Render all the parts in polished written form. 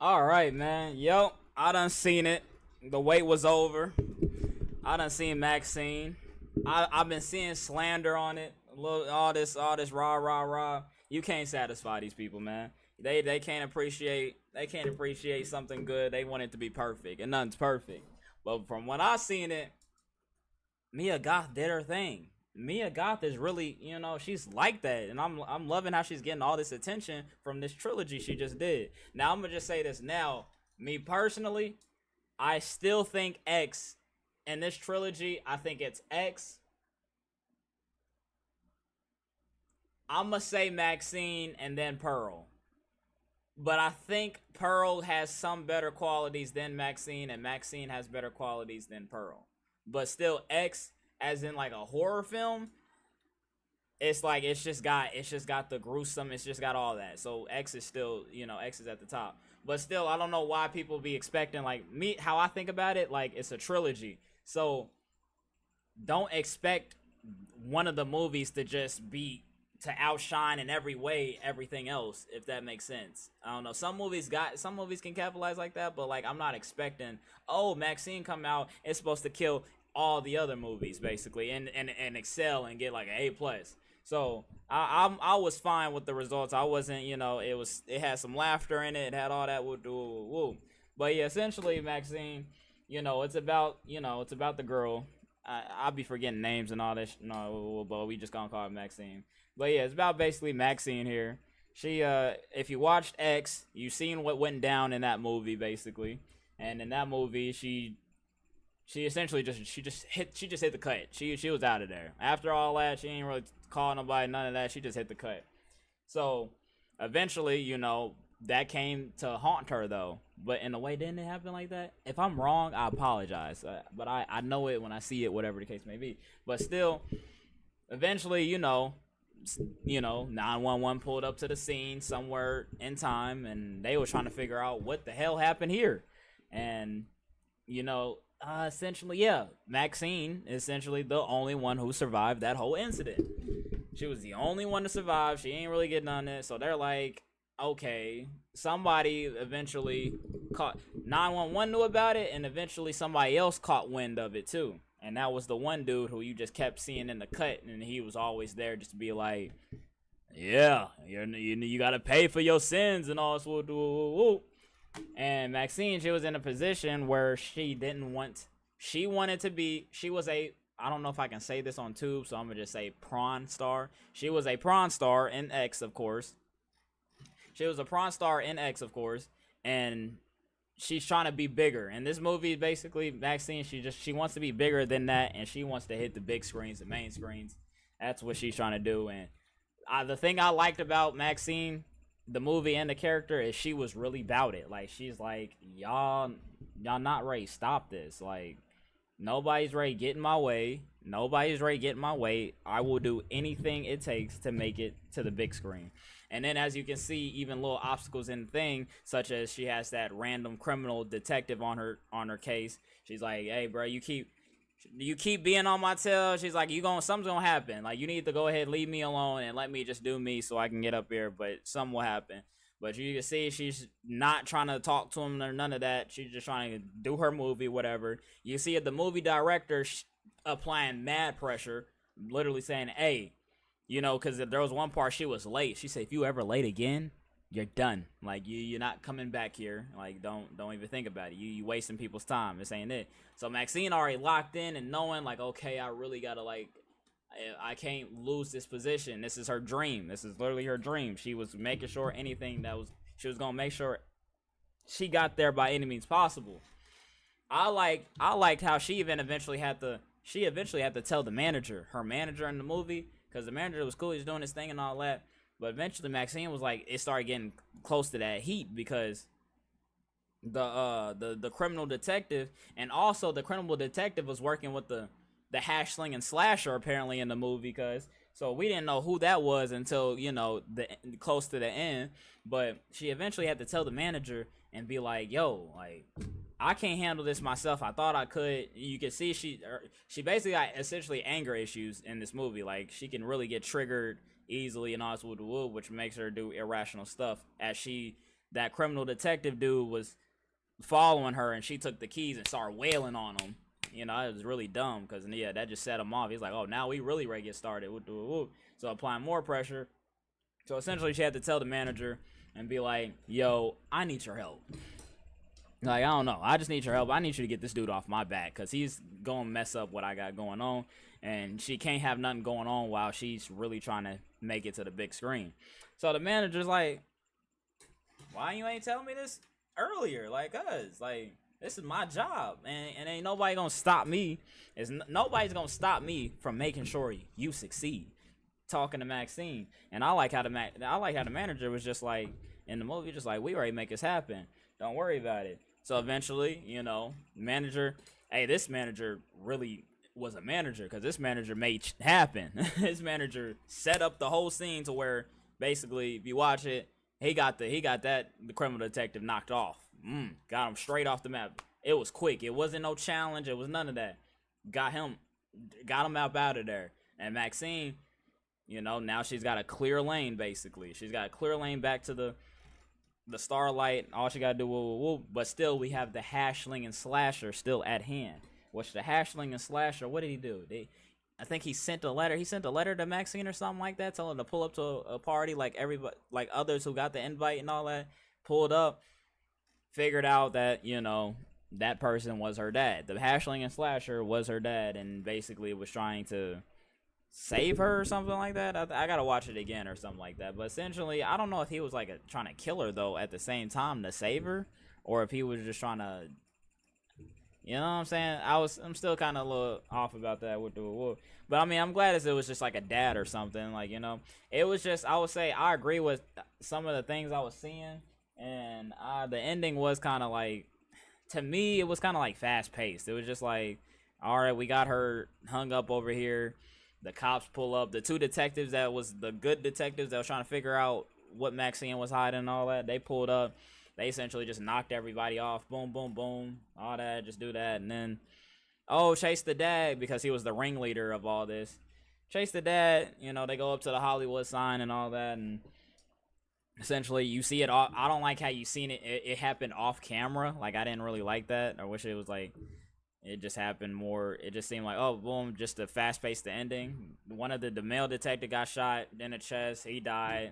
All right, man. Yo, I done seen it. The wait was over. I done seen Maxxine. I've been seeing slander on it. Look, all this rah rah rah. You can't satisfy these people, man. They can't appreciate something good. They want it to be perfect, and nothing's perfect. But from what I seen it, Mia Goth did her thing. Mia Goth is really, she's like that, and I'm loving how she's getting all this attention from this trilogy she just did. Now I'm gonna just say this now. Me personally, I still think X in this trilogy. I think it's X. I'm gonna say Maxine and then Pearl. But I think Pearl has some better qualities than Maxine, and Maxine has better qualities than Pearl. But still, X, as in like a horror film, it's like it's just got the gruesome, it's just got all that. So X is still, X is at the top. But still, I don't know why people be expecting, like me, how I think about it, like it's a trilogy. So don't expect one of the movies to just be to outshine in every way everything else, if that makes sense. I don't know, some movies can capitalize like that, but like I'm not expecting, oh, Maxine come out, it's supposed to kill all the other movies basically, and excel and get like an A+. So I was fine with the results. I wasn't, it had some laughter in it, it had all that woo woo woo. But yeah, essentially Maxine, it's about the girl. I'll be forgetting names and all this. No, but we just gonna call it Maxine. But yeah, it's about basically Maxine here. She, if you watched X, you seen what went down in that movie basically, and in that movie, she essentially just hit the cut. She was out of there. After all that, she ain't really call nobody, none of that. She just hit the cut. So eventually, that came to haunt her though. But in a way, didn't it happen like that? If I'm wrong, I apologize. But I know it when I see it, whatever the case may be. But still, eventually, 911 pulled up to the scene somewhere in time, and they were trying to figure out what the hell happened here. And essentially, yeah, Maxine is essentially the only one who survived that whole incident. She was the only one to survive. She ain't really getting on it. So they're like, okay, somebody eventually caught 911 knew about it, and eventually somebody else caught wind of it too. And that was the one dude who you just kept seeing in the cut, and he was always there just to be like, yeah, you gotta pay for your sins and all this. Woo, woo, woo. And Maxine, she was in a position where she wanted to be, she was I don't know if I can say this on tube, so I'm gonna just say prawn star. She was a prawn star in X, of course. She was a prawn star in X, of course, and she's trying to be bigger. In this movie, basically, Maxine, she wants to be bigger than that, and she wants to hit the big screens, the main screens. That's what she's trying to do. And the thing I liked about Maxine, the movie and the character, is she was really about it. Like, she's like, y'all not ready. Stop this. Like, nobody's ready to get in my way. Nobody's ready to get in my way. I will do anything it takes to make it to the big screen. And then, as you can see, even little obstacles in the thing, such as she has that random criminal detective on her case. She's like, hey, bro, you keep being on my tail. She's like, something's gonna happen. Like, you need to go ahead, leave me alone, and let me just do me so I can get up here. But something will happen. But you can see she's not trying to talk to him or none of that. She's just trying to do her movie, whatever. You see the movie director applying mad pressure, literally saying, hey, because there was one part she was late. She said, if you ever late again, you're done. Like, you're not coming back here. Like, don't even think about it. You wasting people's time. This ain't it. So Maxine already locked in and knowing, like, okay, I really gotta, like, I can't lose this position. This is her dream. This is literally her dream. She was making sure she was gonna make sure she got there by any means possible. I liked how she eventually had to tell the manager, her manager in the movie, because the manager was cool, he was doing his thing and all that. But eventually Maxine was like, it started getting close to that heat, because the criminal detective, and also the criminal detective was working with the hash slinging slasher apparently in the movie, because so we didn't know who that was until the close to the end. But she eventually had to tell the manager and be like, yo, like, I can't handle this myself. I thought I could. You can see she basically got essentially anger issues in this movie. Like, she can really get triggered easily and all this, which makes her do irrational stuff, as she that criminal detective dude was following her, and she took the keys and started wailing on him. You know, it was really dumb because, yeah, that just set him off. He's like, oh, now we really ready to get started. So applying more pressure. So essentially, she had to tell the manager and be like, yo, I need your help. Like, I don't know. I just need your help. I need you to get this dude off my back because he's going to mess up what I got going on. And she can't have nothing going on while she's really trying to make it to the big screen. So the manager's like, why you ain't telling me this earlier? Like, this is my job. And ain't nobody going to stop me. Nobody's going to stop me from making sure you succeed. Talking to Maxxine. And I like how the manager was just like, in the movie, just like, we already make this happen. Don't worry about it. So eventually, you know, this manager really was a manager because this manager made happen. His manager set up the whole scene to where basically, if you watch it, he got the criminal detective knocked off. Got him straight off the map. It was quick. It wasn't no challenge. It was none of that. Got him out of there. And Maxxine, you know, now she's got a clear lane basically. She's got a clear lane back to the Starlight. All she gotta do, but still we have the hashling and slasher still at hand. Which the hashling and slasher, what did he do? I think he sent a letter. He sent a letter to Maxxine or something like that, telling her to pull up to a party like everybody, like others who got the invite and all that. Pulled up, figured out that, you know, that person was her dad. The hashling and slasher was her dad, and basically was trying to save her or something like that. I gotta watch it again or something like that. But essentially, I don't know if he was like trying to kill her though at the same time to save her, or if he was just trying to, you know what I'm saying? I'm still kind of a little off about that with the wolf. But I mean, I'm glad it was just like a dad or something. Like, you know, it was just, I would say I agree with some of the things I was seeing, and the ending was kind of like, to me, it was kind of like fast paced. It was just like, all right, we got her hung up over here. The cops pull up. The two detectives that was the good detectives that was trying to figure out what Maxxine was hiding and all that, they pulled up. They essentially just knocked everybody off. Boom, boom, boom. All that. Just do that. And then, chase the dad because he was the ringleader of all this. Chase the dad. You know, they go up to the Hollywood sign and all that. And essentially, you see it all. I don't like how you seen it. It happened off camera. Like, I didn't really like that. I wish it was like, it just happened more. It just seemed like, oh, boom, just a fast-paced ending. One of the male detective got shot in the chest. He died.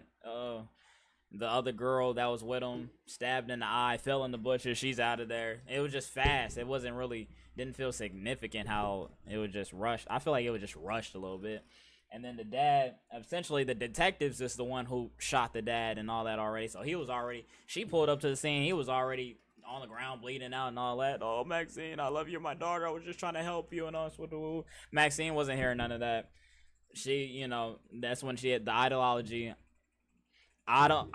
The other girl that was with him, stabbed in the eye, fell in the bushes. She's out of there. It was just fast. It wasn't really, didn't feel significant how it was just rushed. I feel like it was just rushed a little bit. And then the dad, essentially the detective's just the one who shot the dad and all that already. So she pulled up to the scene. He was already on the ground bleeding out and all that. Oh, Maxxine, I love you, my daughter. I was just trying to help you and all this. Maxxine wasn't hearing none of that. She, you know, that's when she had the ideology. I'm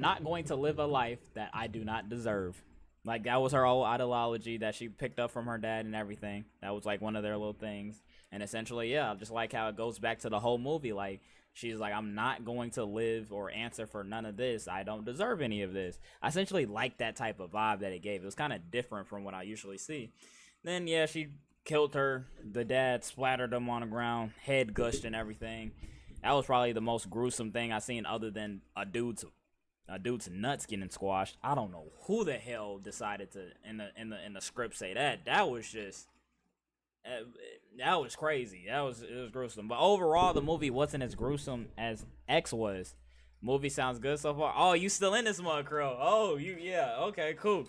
not going to live a life that I do not deserve. Like, that was her old ideology that she picked up from her dad and everything. That was like one of their little things. And essentially, yeah, just like how it goes back to the whole movie. Like, she's like, I'm not going to live or answer for none of this. I don't deserve any of this. I essentially like that type of vibe that it gave. It was kind of different from what I usually see. Then, yeah, she killed her. The dad splattered him on the ground, head gushed and everything. That was probably the most gruesome thing I seen, other than a dude's nuts getting squashed. I don't know who the hell decided to in the script say that. That was just that was crazy. It was gruesome. But overall, the movie wasn't as gruesome as X was. Movie sounds good so far. Oh, you still in this mug, Crow? Oh, yeah. Okay, cool.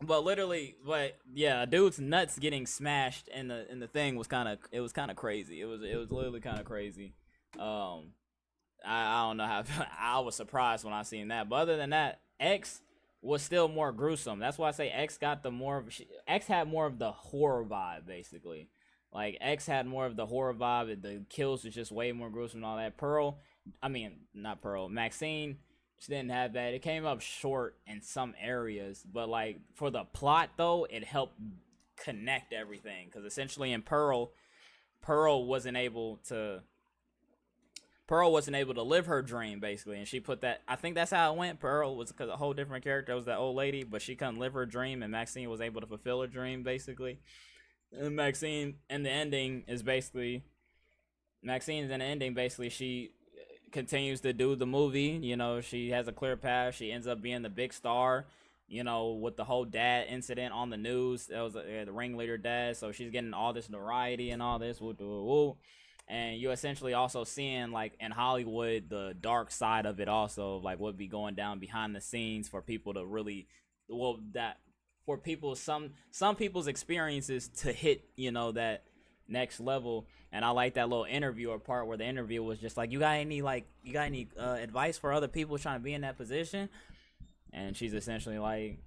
But literally, yeah, a dude's nuts getting smashed in the thing was kind of crazy. It was literally kind of crazy. I don't know how I was surprised when I seen that. But other than that, X was still more gruesome. That's why I say X had more of the horror vibe basically. Like, X had more of the horror vibe. The kills was just way more gruesome and all that. Maxxine, she didn't have that. It came up short in some areas, but like for the plot though, it helped connect everything. Because essentially in Pearl wasn't able to live her dream basically, and she put that. I think that's how it went. Pearl was because a whole different character. It was that old lady, but she couldn't live her dream, and Maxxine was able to fulfill her dream basically. And Maxxine in the ending basically she continues to do the movie. You know, she has a clear path. She ends up being the big star. You know, with the whole dad incident on the news, that was the ringleader dad. So she's getting all this notoriety and all this. Woo, woo, woo. And you essentially also seeing like in Hollywood the dark side of it also, like what be going down behind the scenes for people to really, well, that for people, some people's experiences to hit, you know, that next level. And I like that little interview or part where the interview was just like, you got any advice for other people trying to be in that position? And she's essentially like,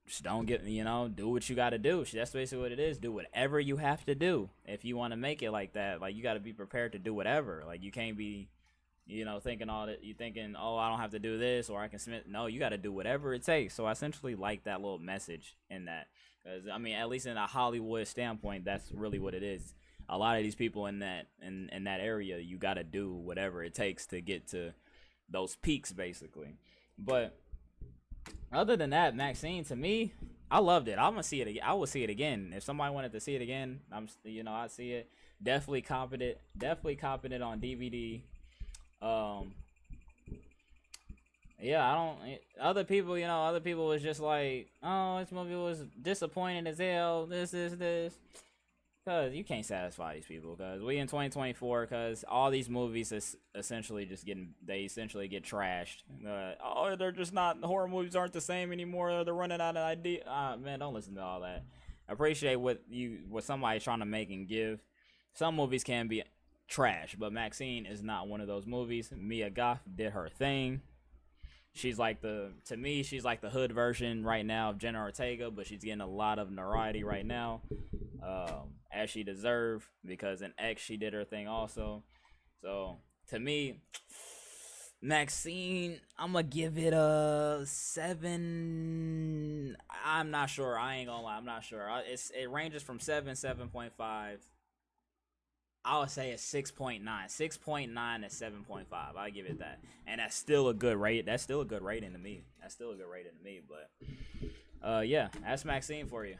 just don't get, you know, do what you got to do. That's basically what it is. Do whatever you have to do if you want to make it like that. Like, you got to be prepared to do whatever. Like, you can't be, you know, thinking all that. You thinking, oh, I don't have to do this or I can submit. No, you got to do whatever it takes. So I essentially like that little message in that. Because, I mean, at least in a Hollywood standpoint, that's really what it is. A lot of these people in that area, you got to do whatever it takes to get to those peaks, basically. But other than that, Maxxxine, to me, I loved it. I'm gonna see it again. I will see it again if somebody wanted to see it again. I'd see it. Definitely copied it. On DVD. Yeah, I don't. Other people was just like, oh, this movie was disappointing as hell. This. Cause you can't satisfy these people. Cause we in 2024. Cause all these movies is essentially just get trashed. Oh, they're just not. The horror movies aren't the same anymore. They're running out of ideas. Man, don't listen to all that. I appreciate what somebody's trying to make and give. Some movies can be trash, but Maxxxine is not one of those movies. Mia Goth did her thing. She's like to me, she's like the hood version right now of Jenna Ortega, but she's getting a lot of notoriety right now, as she deserved, because in X she did her thing also. So to me, Maxxxine, I'm gonna give it a 7. I'm not sure. I ain't gonna lie. I'm not sure. It ranges from 7, 7.5. I would say a 6.9. 6.9 to 7.5. I'll give it that. And that's still a good rate. That's still a good rating to me. But yeah, that's Maxxxine for you.